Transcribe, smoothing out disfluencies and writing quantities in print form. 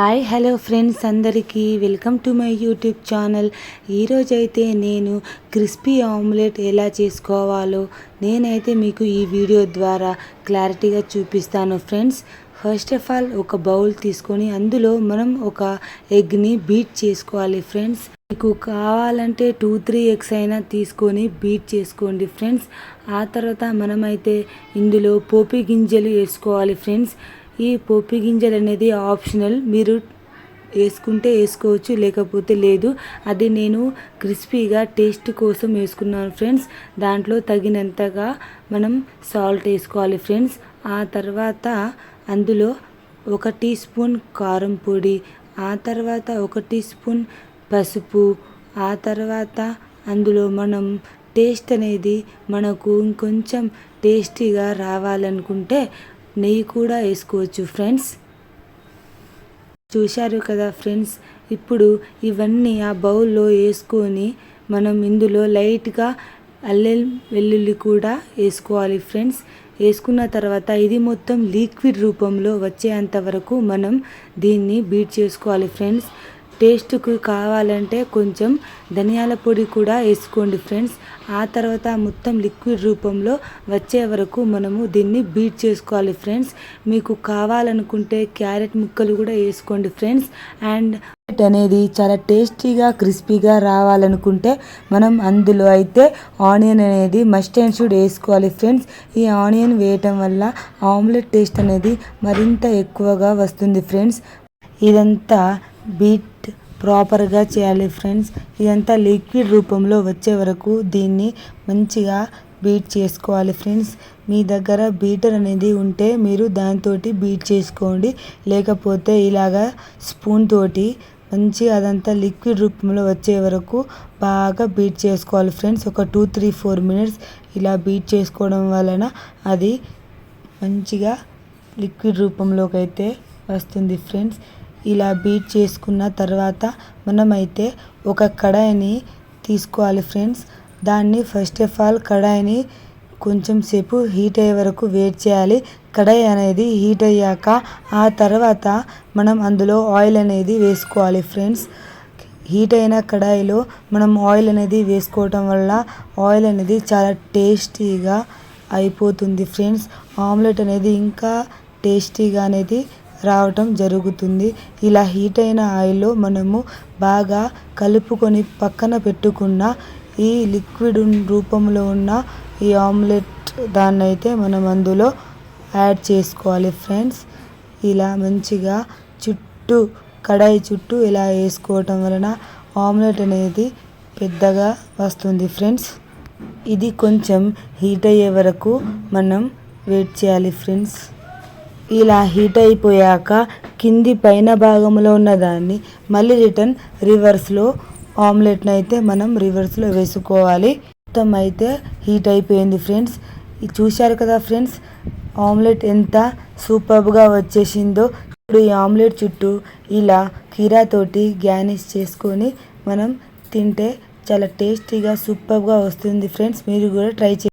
Hi hello friends, అందరికీ welcome to my YouTube channel. ఈరోజైతే నేను క్రిస్పీ ఆమ్లెట్ ఎలా చేసుకోవాలో నేనైతే మీకు ఈ వీడియో ద్వారా క్లారిటీగా చూపిస్తాను ఫ్రెండ్స్. ఫస్ట్ ఆఫ్ ఆల్ ఒక బౌల్ తీసుకొని అందులో మనం ఒక ఎగ్ని బీట్ చేసుకోవాలి ఫ్రెండ్స్. మీకు కావాలంటే 2-3 ఎగ్స్ అయినా తీసుకొని బీట్ చేసుకోండి ఫ్రెండ్స్. ఆ తర్వాత మనమైతే ఇందులో పోపు గింజలు వేసుకోవాలి ఫ్రెండ్స్. ఈ పోపు గింజలు అనేది ఆప్షనల్, మీరు వేసుకుంటే వేసుకోవచ్చు, లేకపోతే లేదు. అది నేను క్రిస్పీగా టేస్ట్ కోసం వేసుకున్నాను ఫ్రెండ్స్. దాంట్లో తగినంతగా మనం సాల్ట్ వేసుకోవాలి ఫ్రెండ్స్. ఆ తర్వాత అందులో 1 టీ స్పూన్ కారం పొడి, ఆ తర్వాత 1 టీ స్పూన్ పసుపు, ఆ తర్వాత అందులో మనం టేస్ట్ అనేది మనకు ఇంకొంచెం టేస్టీగా రావాలనుకుంటే నెయ్యి కూడా వేసుకోవచ్చు ఫ్రెండ్స్. చూశారు కదా ఫ్రెండ్స్. ఇప్పుడు ఇవన్నీ ఆ బౌల్లో వేసుకొని మనం ఇందులో లైట్గా అల్లం వెల్లుల్లి కూడా వేసుకోవాలి ఫ్రెండ్స్. వేసుకున్న తర్వాత ఇది మొత్తం లిక్విడ్ రూపంలో వచ్చేంత వరకు మనం దీన్ని బీట్ చేసుకోవాలి ఫ్రెండ్స్. టేస్ట్కు కావాలంటే కొంచెం ధనియాల పొడి కూడా వేసుకోండి ఫ్రెండ్స్. ఆ తర్వాత మొత్తం లిక్విడ్ రూపంలో వచ్చే వరకు మనము దీన్ని బీట్ చేసుకోవాలి ఫ్రెండ్స్. మీకు కావాలనుకుంటే క్యారెట్ ముక్కలు కూడా వేసుకోండి ఫ్రెండ్స్. అండ్ అనేది చాలా టేస్టీగా క్రిస్పీగా రావాలనుకుంటే మనం అందులో అయితే ఆనియన్ అనేది మస్ట్ అండ్ షుడ్ వేసుకోవాలి ఫ్రెండ్స్. ఈ ఆనియన్ వేయటం వల్ల ఆమ్లెట్ టేస్ట్ అనేది మరింత ఎక్కువగా వస్తుంది ఫ్రెండ్స్. ఇదంతా బీట్ ప్రాపర్గా చేయాలి ఫ్రెండ్స్. ఇదంతా లిక్విడ్ రూపంలో వచ్చే వరకు దీన్ని మంచిగా బీట్ చేసుకోవాలి ఫ్రెండ్స్. మీ దగ్గర బీటర్ అనేది ఉంటే మీరు దాంతో బీట్ చేసుకోండి, లేకపోతే ఇలాగా స్పూన్ తోటి మంచిగా అదంతా లిక్విడ్ రూపంలో వచ్చే వరకు బాగా బీట్ చేసుకోవాలి ఫ్రెండ్స్. ఒక 2-3-4 మినిట్స్ ఇలా బీట్ చేసుకోవడం వలన అది మంచిగా లిక్విడ్ రూపంలోకి అయితే వస్తుంది ఫ్రెండ్స్. ఇలా బీట్ చేసుకున్న తర్వాత మనమైతే ఒక కడాయిని తీసుకోవాలి ఫ్రెండ్స్. దాన్ని ఫస్ట్ ఆఫ్ ఆల్ కడాయిని కొంచెం సేపు హీట్ అయ్యే వరకు వెయిట్ చేయాలి. కడాయి అనేది హీట్ అయ్యాక ఆ తర్వాత మనం అందులో ఆయిల్ అనేది వేసుకోవాలి ఫ్రెండ్స్. హీట్ అయిన కడాయిలో మనం ఆయిల్ అనేది వేసుకోవటం వల్ల ఆయిల్ అనేది చాలా టేస్టీగా అయిపోతుంది ఫ్రెండ్స్. ఆమ్లెట్ అనేది ఇంకా టేస్టీగా అనేది రావటం జరుగుతుంది. ఇలా హీట్ అయిన ఆయిల్లో మనము బాగా కలుపుకొని పక్కన పెట్టుకున్న ఈ లిక్విడ్ రూపంలో ఉన్న ఈ ఆమ్లెట్ దాన్ని అయితే మనం అందులో యాడ్ చేసుకోవాలి ఫ్రెండ్స్. ఇలా మంచిగా కడాయి చుట్టూ ఇలా వేసుకోవటం వలన ఆమ్లెట్ అనేది పెద్దగా వస్తుంది ఫ్రెండ్స్. ఇది కొంచెం హీట్ అయ్యే వరకు మనం వెయిట్ చేయాలి ఫ్రెండ్స్. ఇలా హీట్ అయిపోయాక కింది పైన భాగంలో ఉన్న దాన్ని మళ్ళీ రివర్స్లో ఆమ్లెట్ని అయితే మనం రివర్స్లో వేసుకోవాలి. మొత్తం అయితే హీట్ అయిపోయింది ఫ్రెండ్స్. చూశారు కదా ఫ్రెండ్స్, ఆమ్లెట్ ఎంత సూపర్గా వచ్చేసిందో. ఇప్పుడు ఈ ఆమ్లెట్ చుట్టూ ఇలా కీరాతోటి గార్నిష్ చేసుకొని మనం తింటే చాలా టేస్టీగా సూపర్గా వస్తుంది ఫ్రెండ్స్. మీరు కూడా ట్రై చేయండి.